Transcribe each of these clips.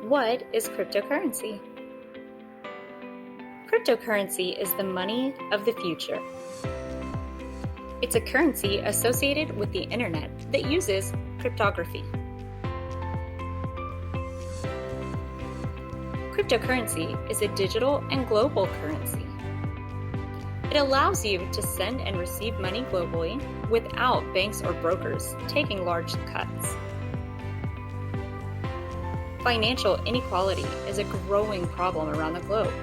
What is cryptocurrency? Cryptocurrency is the money of the future. It's a currency associated with the internet that uses cryptography. Cryptocurrency is a digital and global currency. It allows you to send and receive money globally without banks or brokers taking large cuts. Financial inequality is a growing problem around the globe.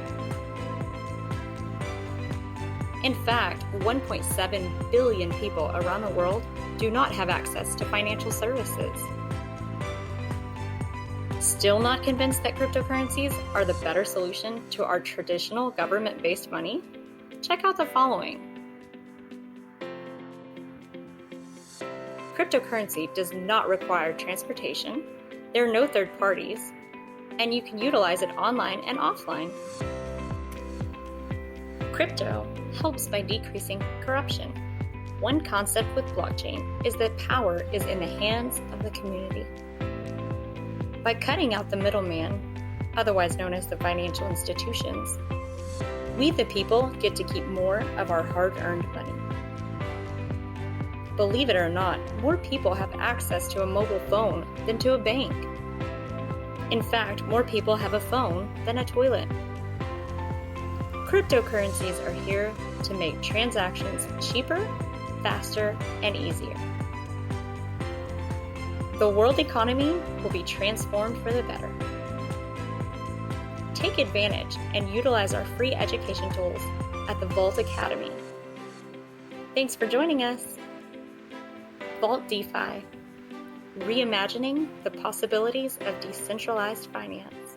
In fact, 1.7 billion people around the world do not have access to financial services. Still not convinced that cryptocurrencies are the better solution to our traditional government-based money? Check out the following. Cryptocurrency does not require transportation, there are no third parties, and you can utilize it online and offline. Crypto helps by decreasing corruption. One concept with blockchain is that power is in the hands of the community. By cutting out the middleman, otherwise known as the financial institutions, we the people get to keep more of our hard-earned money. Believe it or not, more people have access to a mobile phone than to a bank. In fact, more people have a phone than a toilet. Cryptocurrencies are here to make transactions cheaper, faster, and easier. The world economy will be transformed for the better. Take advantage and utilize our free education tools at the Vault Academy. Thanks for joining us. Vault DeFi, reimagining the possibilities of decentralized finance.